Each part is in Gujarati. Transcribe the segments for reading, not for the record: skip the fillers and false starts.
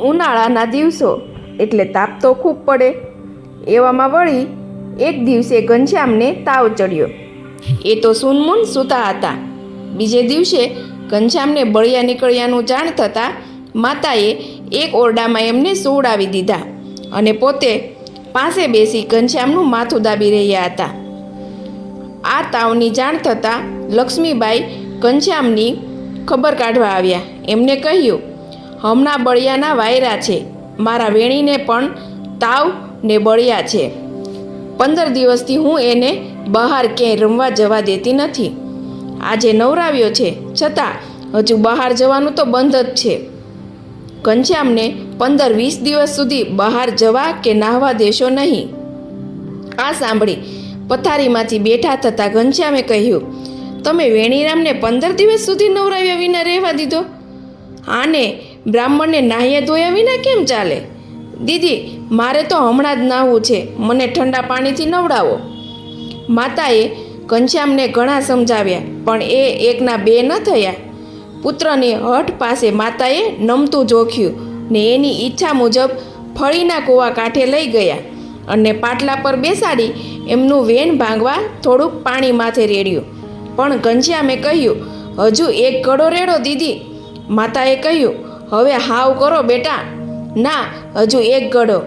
ઉનાળાના દિવસો એટલે તાપ તો ખૂબ પડે. એવામાં વળી એક દિવસે ઘનશ્યામને તાવ ચડ્યો. એ તો સૂનમૂન સૂતા હતા. બીજે દિવસે ઘનશ્યામને બળિયા નીકળ્યાનું જાણ થતાં માતાએ એક ઓરડામાં એમને સુવડાવી દીધા અને પોતે પાસે બેસી ઘનશ્યામનું માથું દાબી રહ્યા હતા. આ તાવની જાણ થતાં લક્ષ્મીબાઈ ઘનશ્યામની ખબર કાઢવા આવ્યા. એમને કહ્યું, હમણાં બળિયાના વાયરા છે. મારા વેણીને પણ તાવ ને બળિયા છે. 15 દિવસથી હું એને બહાર ક્યાંય રમવા જવા દેતી નથી. આજે નવરાવ્યો છે છતાં હજુ બહાર જવાનું તો બંધ જ છે. ઘનશ્યામને 15-20 દિવસ સુધી બહાર જવા કે નાહવા દેશો નહીં. આ સાંભળી પથારીમાંથી બેઠા થતાં ઘનશ્યામે કહ્યું, તમે વેણીરામને 15 દિવસ સુધી નવરાવ્યા વિના રહેવા દીધો? આને બ્રાહ્મણને નાહ્યા ધોયા વિના કેમ ચાલે? દીદી, મારે તો હમણાં જ નાહવું છે. મને ઠંડા પાણીથી નવડાવો. માતાએ ઘનશ્યામને ઘણા સમજાવ્યા પણ એ એકના બે ન થયા. પુત્રની હઠ પાસે માતાએ નમતું જોખ્યું ને એની ઈચ્છા મુજબ ફળીના કૂવા કાંઠે લઈ ગયા અને પાટલા પર બેસાડી એમનું વેણ ભાંગવા થોડુંક પાણી માથે રેડ્યું. પણ ઘનશ્યામે કહ્યું, હજુ એક ઘડો રેડો દીદી. માતાએ કહ્યું, હવે હાવ કરો બેટા. ના, હજુ એક ઘડો.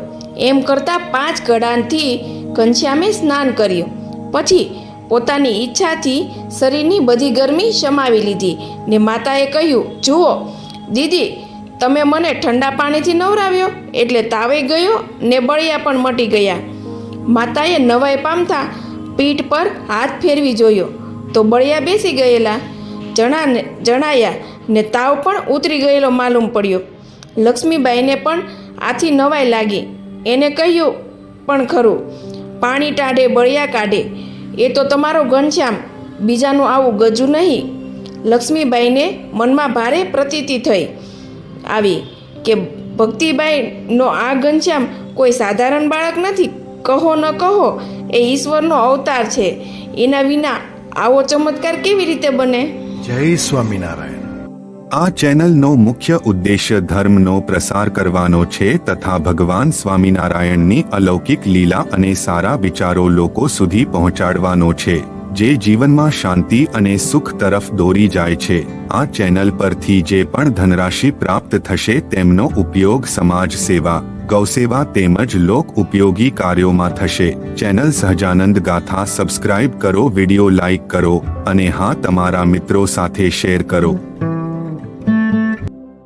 એમ કરતાં 5 ઘડાથી ઘનશ્યામે સ્નાન કર્યું. પછી પોતાની ઈચ્છાથી શરીરની બધી ગરમી શમાવી લીધી ને માતાએ કહ્યું, જુઓ દીદી, તમે મને ઠંડા પાણીથી નવરાવ્યો એટલે તાવે ગયો ને બળિયા પણ મટી ગયા. માતાએ નવાઈ પામતા પીઠ પર હાથ ફેરવી જોયો તો બળિયા બેસી ગયેલા જણાયા ને તાવ પણ ઉતરી ગયેલો માલુમ પડ્યો. લક્ષ્મીબાઈને પણ આથી નવાઈ લાગી. એને કહ્યું પણ ખરું, પાણી ટાઢે બળિયા કાઢે. એ તો તમારો ઘનશ્યામ, બીજાનું આવું ગજું નહીં. લક્ષ્મીબાઈને મનમાં ભારે પ્રતીતિ થઈ આવી કે ભક્તિબાઈનો આ ઘનશ્યામ કોઈ સાધારણ બાળક નથી. કહો ન કહો એ ઈશ્વરનો અવતાર છે. એના વિના આવો ચમત્કાર કેવી રીતે બને? જય સ્વામિનારાયણ. આ ચેનલનો મુખ્ય ઉદ્દેશ્ય ધર્મનો પ્રસાર કરવાનો છે તથા ભગવાન સ્વામિનારાયણની અલૌકિક લીલા અને સારા વિચારો લોકો સુધી પહોંચાડવાનો છે, જે જીવનમાં શાંતિ અને સુખ તરફ દોરી જાય છે. આ ચેનલ પરથી જે પણ ધનરાશિ પ્રાપ્ત થશે તેમનો ઉપયોગ સમાજ સેવા, ગૌસેવા તેમજ લોક ઉપયોગી કાર્યોમાં થશે. ચેનલ સહજાનંદ ગાથા સબસ્ક્રાઇબ કરો, વિડિયો લાઇક કરો અને હા, તમારા મિત્રો સાથે શેર કરો.